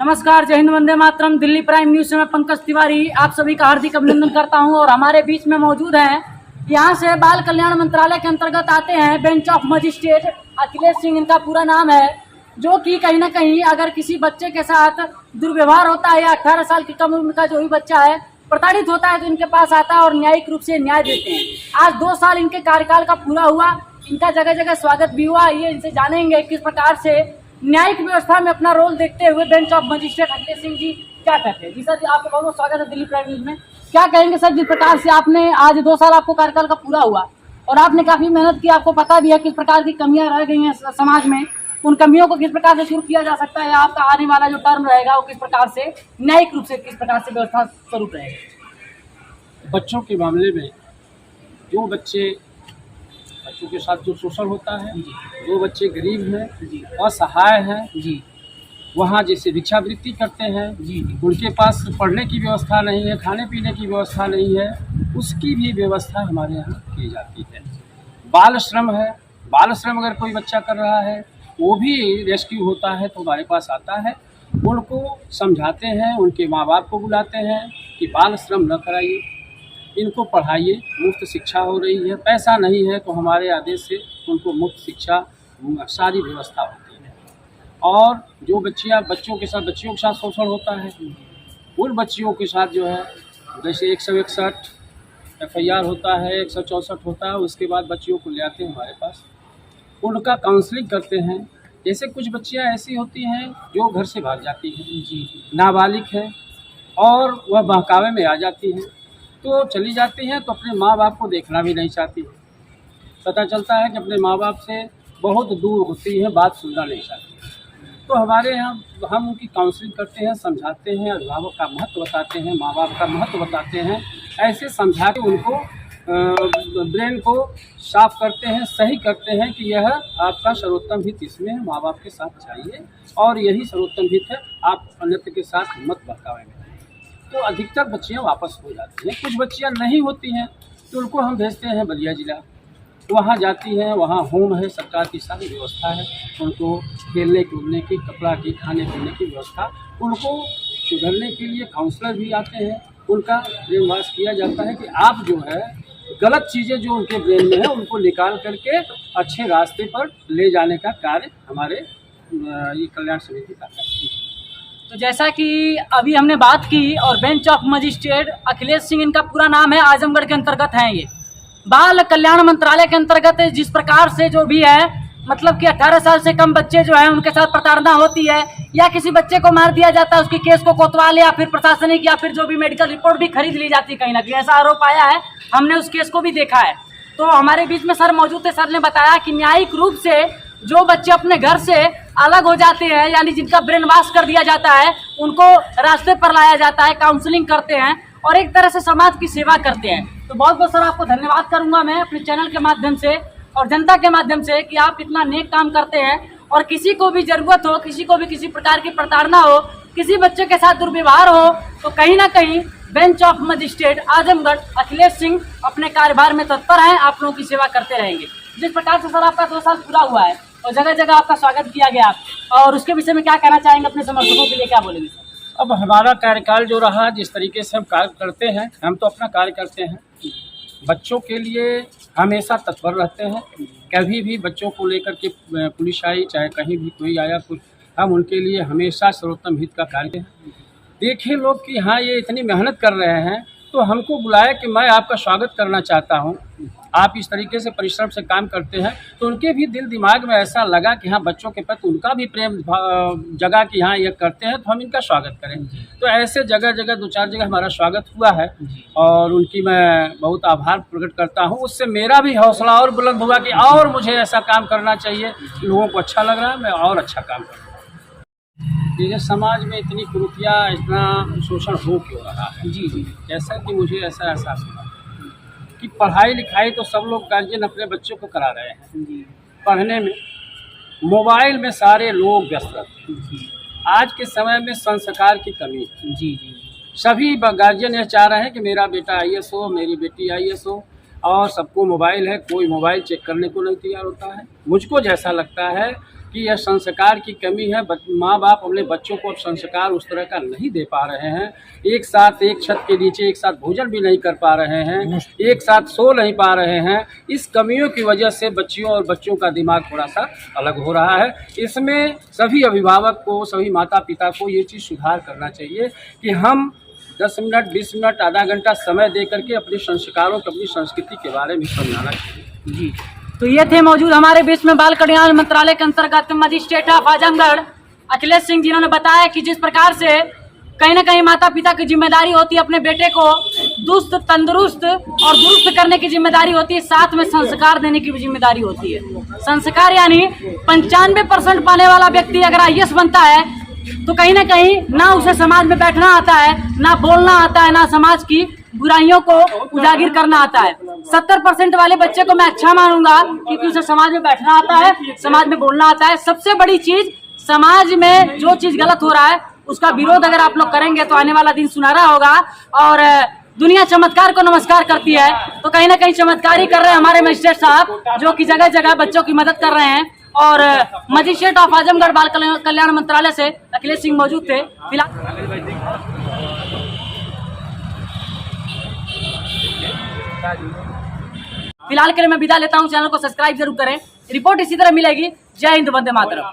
नमस्कार, जय Hind, Vande Mataram. Delhi prime news से मैं पंकज तिवारी आप सभी का हार्दिक अभिनंदन करता हूं। और हमारे बीच में मौजूद हैं, यहां से बाल कल्याण मंत्रालय के अंतर्गत आते हैं bench of magistrate Akhilesh Singh, इनका पूरा नाम है। जो कि कहीं ना कहीं अगर किसी बच्चे के साथ दुर्व्यवहार होता है या 18 साल की कम उम्र का जो भी बच्चा है प्रताड़ित होता है तो इनके पास आता है और न्यायिक रूप से न्याय देते हैं। आज 2 साल इनके कार्यकाल का पूरा हुआ, इनका जगह जगह स्वागत भी हुआ। ये इनसे जानेंगे किस प्रकार से न्यायिक व्यवस्था में अपना रोल देखते हुए bench of magistrate Akhilesh Singh ji क्या कहते हैं। जी सर, आपका बहुत बहुत स्वागत है दिल्ली प्राइम न्यूज में। क्या कहेंगे सर, जिस प्रकार से आपने आज 2 साल आपको कार्यकाल का पूरा हुआ और आपने काफी मेहनत की, आपको पता भी है किस प्रकार की कमियां रह गई हैं समाज में, उन कमियों को किस प्रकार से शुरू किया जा सकता है, आपका आने वाला जो टर्म रहेगा वो किस प्रकार से न्यायिक रूप से किस प्रकार से व्यवस्था स्वरूप रहेगा। बच्चों के मामले में जो बच्चों के साथ जो शोषण होता है, जो बच्चे गरीब हैं, असहाय हैं जी, वहाँ जैसे भिक्षावृत्ति करते हैं जी, उनके पास पढ़ने की व्यवस्था नहीं है, खाने पीने की व्यवस्था नहीं है, उसकी भी व्यवस्था हमारे यहाँ की जाती है। बाल श्रम है, बाल श्रम अगर कोई बच्चा कर रहा है वो भी रेस्क्यू होता है तो हमारे पास आता है, उनको समझाते हैं, उनके माँ बाप को बुलाते हैं कि बाल श्रम न कराइए, इनको पढ़ाइए, मुफ्त शिक्षा हो रही है, पैसा नहीं है तो हमारे आदेश से उनको मुफ्त शिक्षा सारी व्यवस्था होती है। और जो बच्चों के साथ शोषण होता है, उन बच्चियों के साथ जो है जैसे 161 FIR होता है, 164 होता है, उसके बाद बच्चियों को ले आते हैं हमारे पास, उनका काउंसलिंग करते हैं। जैसे कुछ बच्चियाँ ऐसी होती हैं जो घर से भाग जाती हैं जी, नाबालिग है और वह बहकावे में आ जाती हैं तो चली जाती हैं, तो अपने माँ बाप को देखना भी नहीं चाहती। पता चलता है कि अपने माँ बाप से बहुत दूर होती हैं, बात सुनना नहीं चाहती। तो हमारे यहाँ हम उनकी काउंसलिंग करते हैं, समझाते हैं, अभिभावक का महत्व बताते हैं, माँ बाप का महत्व बताते हैं, ऐसे समझा के उनको ब्रेन को साफ करते हैं, सही करते हैं कि यह आपका सर्वोत्तम हित इसमें है, माँ बाप के साथ चाहिए और यही सर्वोत्तम हित है, आप अन्यत्र के साथ मत बहकावेंगे। तो अधिकतर बच्चियाँ वापस हो जाती हैं। कुछ बच्चियाँ नहीं होती हैं तो उनको हम भेजते हैं बलिया जिला, वहाँ जाती हैं, वहाँ होम है, सरकार की सारी व्यवस्था है, उनको खेलने कूदने की, कपड़ा की, खाने पीने की व्यवस्था, उनको सुधरने के लिए काउंसलर भी आते हैं, उनका ब्रेन वॉश किया जाता है कि आप जो है गलत चीज़ें जो उनके ब्रेन में है उनको निकाल करके अच्छे रास्ते पर ले जाने का कार्य हमारे ये कल्याण समिति का है। तो जैसा कि अभी हमने बात की और bench of magistrate Akhilesh Singh इनका पूरा नाम है, आजमगढ़ के अंतर्गत हैं। ये बाल कल्याण मंत्रालय के अंतर्गत जिस प्रकार से जो भी है, मतलब कि 18 साल से कम बच्चे जो हैं उनके साथ प्रताड़ना होती है या किसी बच्चे को मार दिया जाता है, उसकी केस को कोतवाल या फिर प्रशासनिक या फिर जो भी मेडिकल रिपोर्ट भी खरीद ली जाती है, कहीं ना कहीं ऐसा आरोप आया है, हमने उस केस को भी देखा है। तो हमारे बीच में सर मौजूद थे, सर ने बताया कि न्यायिक रूप से जो बच्चे अपने घर से अलग हो जाते हैं, यानी जिनका ब्रेन वॉश कर दिया जाता है, उनको रास्ते पर लाया जाता है, काउंसलिंग करते हैं और एक तरह से समाज की सेवा करते हैं। तो बहुत बहुत सर आपको धन्यवाद करूंगा मैं अपने चैनल के माध्यम से और जनता के माध्यम से कि आप इतना नेक काम करते हैं और किसी को भी जरूरत हो, किसी को भी किसी प्रकार की प्रताड़ना हो, किसी बच्चे के साथ दुर्व्यवहार हो तो कहीं ना कहीं bench of magistrate Azamgarh Akhilesh Singh अपने कार्यभार में तत्पर हैं, आप लोगों की सेवा करते रहेंगे। जिस प्रकार से सर आपका 2 साल पूरा हुआ है और जगह जगह आपका स्वागत किया गया, और उसके विषय में क्या कहना चाहेंगे अपने समर्थकों के लिए, क्या बोलेंगे सर? अब हमारा कार्यकाल जो रहा, जिस तरीके से हम कार्य करते हैं, हम तो अपना कार्य करते हैं, बच्चों के लिए हमेशा तत्पर रहते हैं। कभी भी बच्चों को लेकर के पुलिस आई, चाहे कहीं भी कोई आया, कुछ हम उनके लिए हमेशा सर्वोत्तम हित का कार्य है। देखें लोग कि हाँ ये इतनी मेहनत कर रहे हैं तो हमको बुलाया कि मैं आपका स्वागत करना चाहता हूँ, आप इस तरीके से परिश्रम से काम करते हैं, तो उनके भी दिल दिमाग में ऐसा लगा कि हाँ बच्चों के प्रति उनका भी प्रेम जगह कि हाँ ये करते हैं तो हम इनका स्वागत करें। तो ऐसे जगह जगह 2-4 जगह हमारा स्वागत हुआ है और उनकी मैं बहुत आभार प्रकट करता हूँ। उससे मेरा भी हौसला और बुलंद हुआ कि और मुझे ऐसा काम करना चाहिए, लोगों को अच्छा लग रहा है, मैं और अच्छा काम करूँ। जैसे समाज में इतनी कुरीतियाँ, इतना शोषण हो क्यों रहा है जी, जैसा कि मुझे ऐसा एहसास हुआ कि पढ़ाई लिखाई तो सब लोग गार्जियन अपने बच्चों को करा रहे हैं, पढ़ने में मोबाइल में सारे लोग व्यस्त रहते हैं। आज के समय में संस्कार की कमी है जी, सभी गार्जियन यह चाह रहे हैं कि मेरा बेटा IAS हो, मेरी बेटी IAS हो, और सबको मोबाइल है, कोई मोबाइल चेक करने को नहीं तैयार होता है। मुझको जैसा लगता है कि यह संस्कार की कमी है। माँ बाप अपने बच्चों को अब संस्कार उस तरह का नहीं दे पा रहे हैं। एक साथ एक छत के नीचे एक साथ भोजन भी नहीं कर पा रहे हैं, एक साथ सो नहीं पा रहे हैं। इस कमियों की वजह से बच्चियों और बच्चों का दिमाग थोड़ा सा अलग हो रहा है। इसमें सभी अभिभावक को, सभी माता पिता को ये चीज़ सुधार करना चाहिए कि हम 10 मिनट, 20 मिनट, आधा घंटा समय दे करके अपने संस्कारों को, अपनी संस्कृति के बारे में समझाना चाहिए। जी, तो ये थे मौजूद हमारे बीच में बाल कल्याण मंत्रालय के अंतर्गत मजिस्ट्रेट ऑफ आजमगढ़ अखिलेश सिंह, जिन्होंने बताया कि जिस प्रकार से कहीं ना कहीं माता पिता की जिम्मेदारी होती है अपने बेटे को दुरुस्त, तंदुरुस्त और दुरुस्त करने की जिम्मेदारी होती है, साथ में संस्कार देने की भी जिम्मेदारी होती है। संस्कार यानी 95% पाने वाला व्यक्ति अगर IAS बनता है तो कहीं ना कहीं ना उसे समाज में बैठना आता है, ना बोलना आता है, ना समाज की बुराइयों को उजागर करना आता है। 70% वाले बच्चे को मैं अच्छा मानूंगा क्योंकि उसे समाज में बैठना आता है, समाज में बोलना आता है। सबसे बड़ी चीज, समाज में जो चीज गलत हो रहा है उसका विरोध अगर आप लोग करेंगे तो आने वाला दिन सुनहरा होगा। और दुनिया चमत्कार को नमस्कार करती है, तो कहीं ना कहीं चमत्कार ही कर रहे हैं हमारे मजिस्ट्रेट साहब, जो कि जगह जगह बच्चों की मदद कर रहे हैं। और मजिस्ट्रेट ऑफ आजमगढ़ बाल कल्याण मंत्रालय से अखिलेश सिंह मौजूद थे। फिलहाल के लिए मैं विदा लेता हूं। चैनल को सब्सक्राइब जरूर करें। रिपोर्ट इसी तरह मिलेगी। जय हिंद, वंदे मातरम।